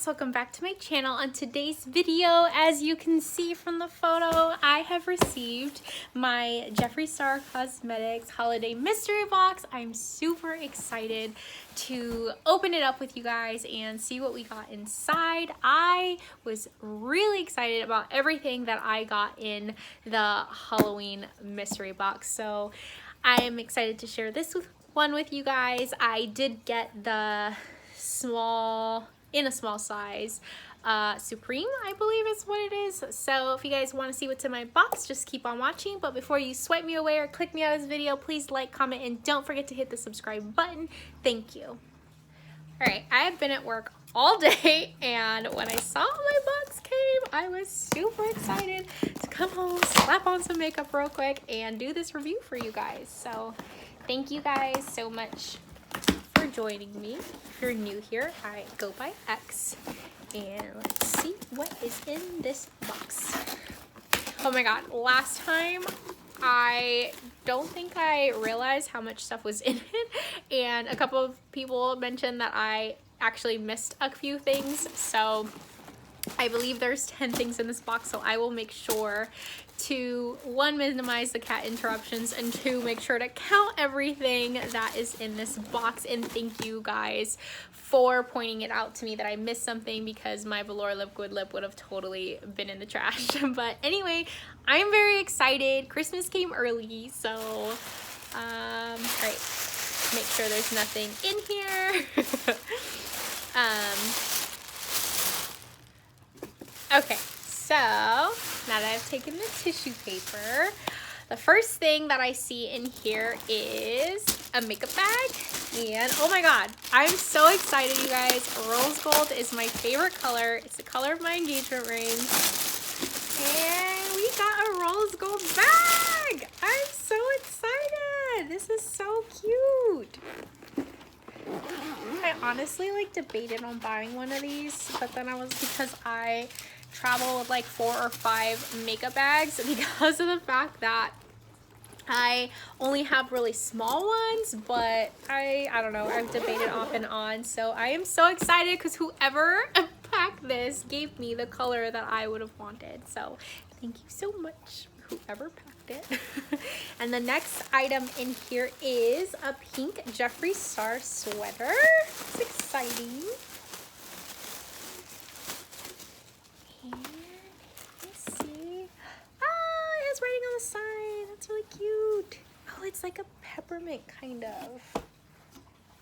welcome back to my channel. On today's video, as you can see from the photo, I have received my Jeffree Star Cosmetics holiday mystery box. I'm super excited to open it up with you guys and see what we got inside. I was really excited about everything that I got in the Halloween mystery box, so I am excited to share this one with you guys. I did get the small size Supreme, I believe is what it is. So if you guys want to see what's in my box, just keep on watching. But before you swipe me away or click me out of this video, please like, comment, and don't forget to hit the subscribe button. Thank you. Alright, I have been at work all day, and when I saw my box came, I was super excited to come home, slap on some makeup real quick, and do this review for you guys. So thank you guys so much for joining me. If you're new here, I go by X, and let's see what is in this box. Oh my god, last time I don't think I realized how much stuff was in it, and a couple of people mentioned that I actually missed a few things, so I believe there's 10 things in this box, so I will make sure to, one, minimize the cat interruptions, and two, make sure to count everything that is in this box. And thank you guys for pointing it out to me that I missed something, because my velour liquid lip would have totally been in the trash. But anyway, I'm very excited. Christmas came early, so alright, make sure there's nothing in here. Okay, so now that I've taken the tissue paper, the first thing that I see in here is a makeup bag. And oh my god, I'm so excited, you guys. Rose gold is my favorite color. It's the color of my engagement ring. And we got a rose gold bag. I'm so excited. This is so cute. I honestly debated on buying one of these, but then because I travel with like 4 or 5 makeup bags, because of the fact that I only have really small ones. But I don't know, I've debated off and on, so I am so excited because whoever packed this gave me the color that I would have wanted. So thank you so much, whoever packed it. And the next item in here is a pink Jeffree Star sweater. It's exciting. Writing on the side. That's really cute. Oh, it's like a peppermint kind of.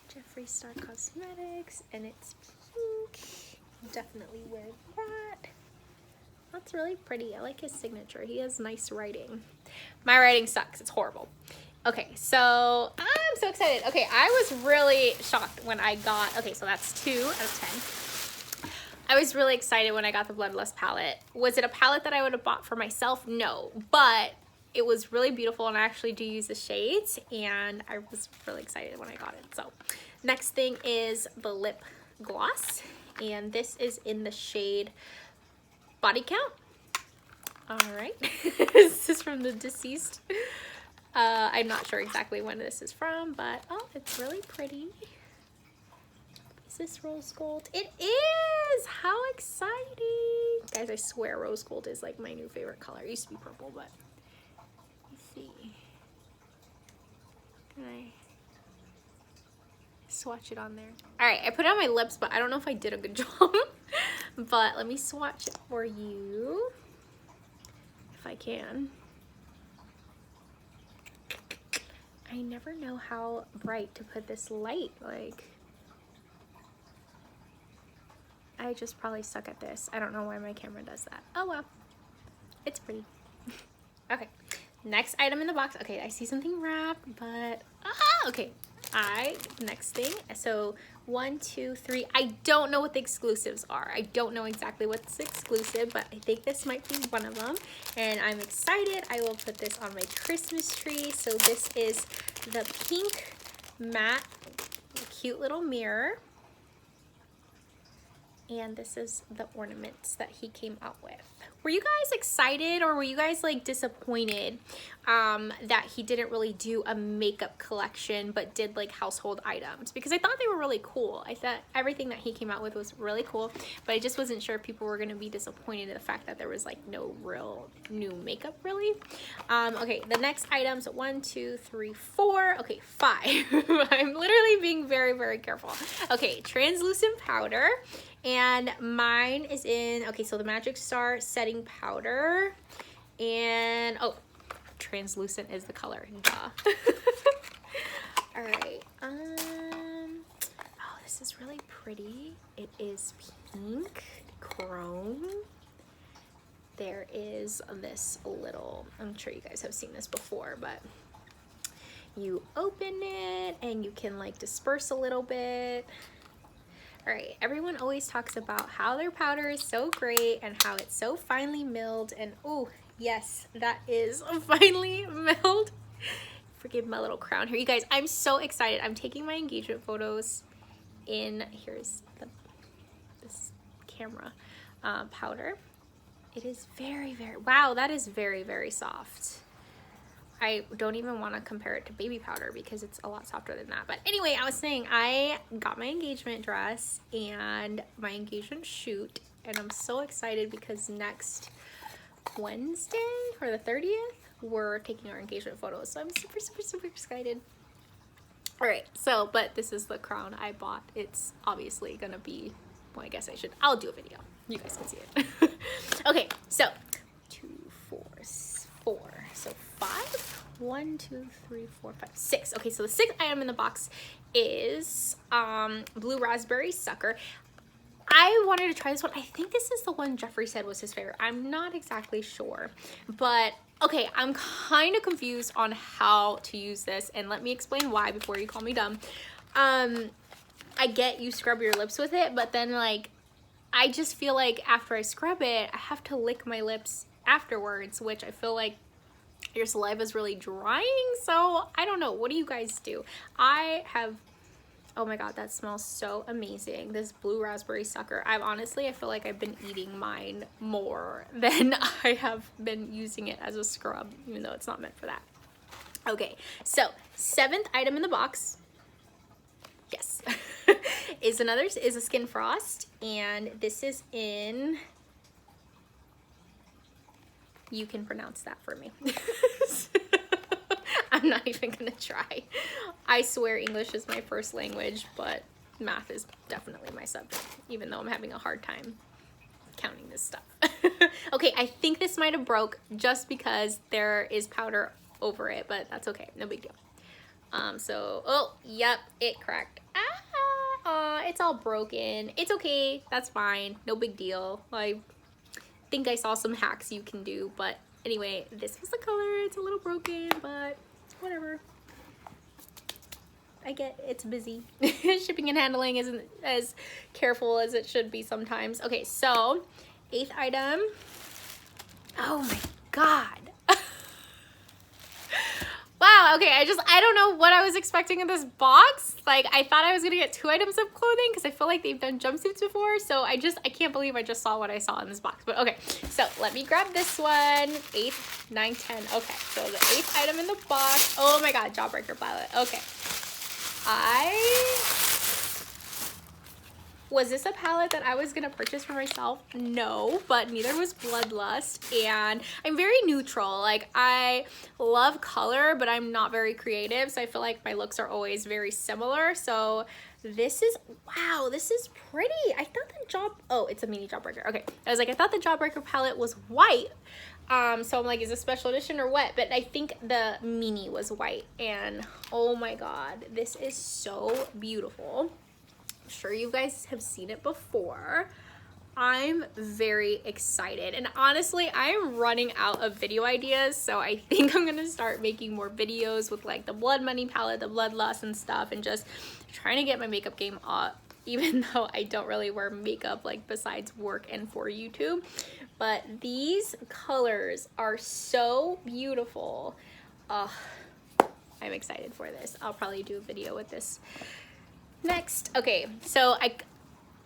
Jeffree Star Cosmetics, and it's pink. I'll definitely wear that. That's really pretty. I like his signature. He has nice writing. My writing sucks. It's horrible. Okay, so I'm so excited. Okay, I was really shocked when I got, okay, so that's 2 out of 10. I was really excited when I got the Bloodlust palette. Was it a palette that I would have bought for myself? No, but it was really beautiful, and I actually do use the shades, and I was really excited when I got it. So next thing is the lip gloss, and this is in the shade Body Count. All right, this is from the Deceased. I'm not sure exactly when this is from, but oh, it's really pretty. Is this rose gold? It is! How exciting! Guys, I swear rose gold is like my new favorite color. It used to be purple, but let's see. Can I swatch it on there? Alright, I put it on my lips, but I don't know if I did a good job. But let me swatch it for you, if I can. I never know how bright to put this light, like. I just probably suck at this. I don't know why my camera does that. Oh well, it's pretty. Okay, next item in the box. Okay, I see something wrapped, but okay. Next thing. So 1, 2, 3. I don't know what the exclusives are. I don't know exactly what's exclusive, but I think this might be one of them, and I'm excited. I will put this on my Christmas tree. So this is the pink matte, cute little mirror. And this is the ornaments that he came out with. were you guys excited or were you guys like disappointed that he didn't really do a makeup collection but did like household items? Because I thought they were really cool. I thought everything that he came out with was really cool, but I just wasn't sure if people were going to be disappointed in the fact that there was like no real new makeup really. Okay, the next items, 1, 2, 3, 4, okay, 5. I'm literally being very, very careful. Okay, translucent powder, and mine is in, okay, so the Magic Star setting powder, and oh, translucent is the color, duh. All right, oh, this is really pretty. It is pink chrome. There is this little, I'm sure you guys have seen this before, but you open it and you can like disperse a little bit. All right, everyone always talks about how their powder is so great and how it's so finely milled, and oh yes, that is finely milled. Forgive my little crown here. You guys, I'm so excited. I'm taking my engagement photos in, here's this camera powder. It is very, very, wow, that is very, very soft. I don't even want to compare it to baby powder because it's a lot softer than that. But anyway, I was saying I got my engagement dress and my engagement shoot, and I'm so excited because next Wednesday or the 30th, we're taking our engagement photos. So I'm super, super, super excited. All right, so, but this is the crown I bought. It's obviously gonna be, well, I guess I'll do a video. You guys can see it. Okay, so 2, 4, 4. So 5. 1, 2, 3, 4, 5, 6. Okay, so the 6th item in the box is Blue Raspberry Sucker. I wanted to try this one. I think this is the one Jeffree said was his favorite. I'm not exactly sure, but okay, I'm kind of confused on how to use this, and let me explain why before you call me dumb. I get you scrub your lips with it, but then like I just feel like after I scrub it, I have to lick my lips afterwards, which I feel like your saliva is really drying. So I don't know. What do you guys do? I have, oh my God, that smells so amazing. This Blue Raspberry Sucker. I feel like I've been eating mine more than I have been using it as a scrub, even though it's not meant for that. Okay, so 7th item in the box, yes, is a Skin Frost, and this is in, you can pronounce that for me. I'm not even gonna try. I swear English is my first language, but math is definitely my subject, even though I'm having a hard time counting this stuff. Okay, I think this might have broke just because there is powder over it, but that's okay, no big deal. So, oh, yep, it cracked. It's all broken. It's okay, that's fine, no big deal. I think I saw some hacks you can do, but anyway, this was the color. It's a little broken, but whatever. I get it's busy. Shipping and handling isn't as careful as it should be sometimes. Okay, so 8th item. Oh my God. Wow, okay, I don't know what I was expecting in this box. Like, I thought I was gonna get 2 items of clothing because I feel like they've done jumpsuits before, so I can't believe I just saw what I saw in this box. But okay, so let me grab this one. 8, 9, 10. Okay, so the 8th item in the box. Oh my God, Jawbreaker palette. Okay. Was this a palette that I was gonna purchase for myself? No, but neither was Bloodlust, and I'm very neutral. Like, I love color, but I'm not very creative, so I feel like my looks are always very similar. So this is, wow, this is pretty. I thought oh, it's a mini Jawbreaker. Okay, I was like, I thought the Jawbreaker palette was white. So I'm like, is it special edition or what? But I think the mini was white, and oh my God, this is so beautiful. I'm sure you guys have seen it before. I'm very excited, and honestly I'm running out of video ideas, so I think I'm gonna start making more videos with like the Blood Money palette, the Bloodlust and stuff, and just trying to get my makeup game up, even though I don't really wear makeup like besides work and for YouTube. But these colors are so beautiful. I'm excited for this. I'll probably do a video with this next. Okay, so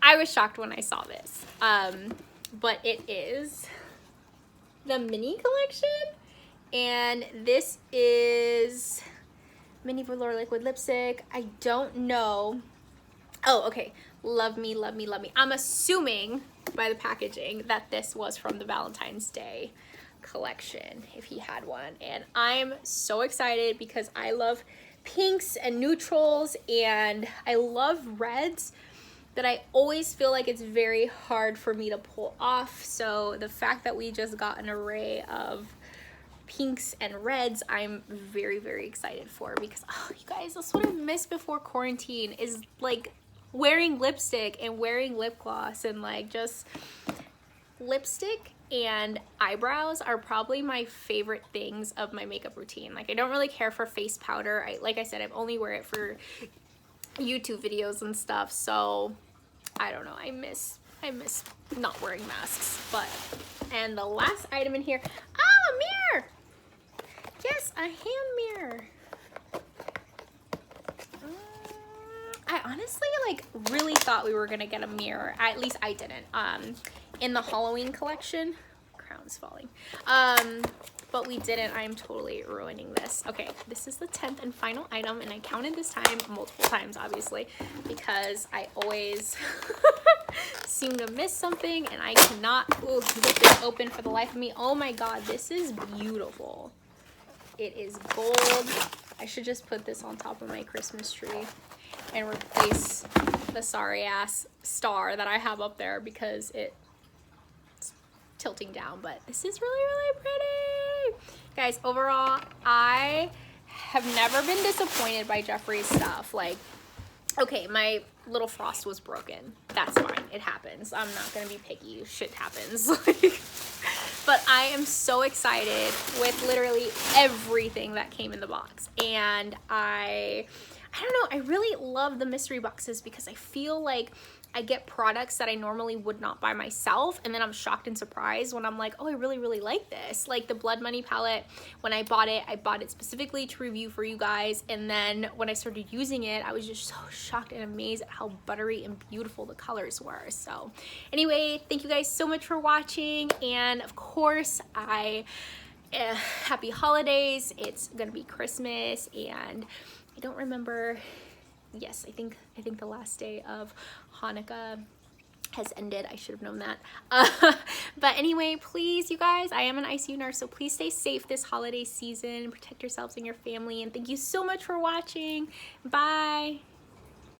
I was shocked when I saw this, but it is the mini collection. And this is mini velour liquid lipstick. I don't know. Oh, okay. Love Me, Love Me, Love Me. I'm assuming by the packaging that this was from the Valentine's Day collection, if he had one. And I'm so excited because I love pinks and neutrals, and I love reds that I always feel like it's very hard for me to pull off. So the fact that we just got an array of pinks and reds, I'm very, very excited for, because oh, you guys, that's what I missed before quarantine, is like wearing lipstick and wearing lip gloss, and like just lipstick and eyebrows are probably my favorite things of my makeup routine. Like I don't really care for face powder. Like I said, I only wear it for YouTube videos and stuff. So I don't know, I miss not wearing masks. But, and the last item in here, oh, a mirror. Yes, a hand mirror. I honestly like really thought we were gonna get a mirror. At least I didn't. In the Halloween collection, crown's falling. But we didn't. I'm totally ruining this. Okay, this is the 10th and final item, and I counted this time multiple times, obviously, because I always seem to miss something, and I cannot get this open for the life of me. Oh my god, this is beautiful. It is gold. I should just put this on top of my Christmas tree and replace the sorry ass star that I have up there because it's tilting down. But this is really, really pretty. Guys, overall, I have never been disappointed by Jeffree's stuff. Like, okay, my little frost was broken. That's fine. It happens. I'm not going to be picky. Shit happens. But I am so excited with literally everything that came in the box. And I don't know, I really love the mystery boxes because I feel like I get products that I normally would not buy myself, and then I'm shocked and surprised when I'm like, oh, I really, really like this. Like the Blood Money palette, when I bought it specifically to review for you guys, and then when I started using it, I was just so shocked and amazed at how buttery and beautiful the colors were. So anyway, thank you guys so much for watching, and of course, happy holidays. It's gonna be Christmas, and I don't remember. Yes, I think the last day of Hanukkah has ended. I should have known that. But anyway, please, you guys, I am an ICU nurse, so please stay safe this holiday season. Protect yourselves and your family, and thank you so much for watching. Bye.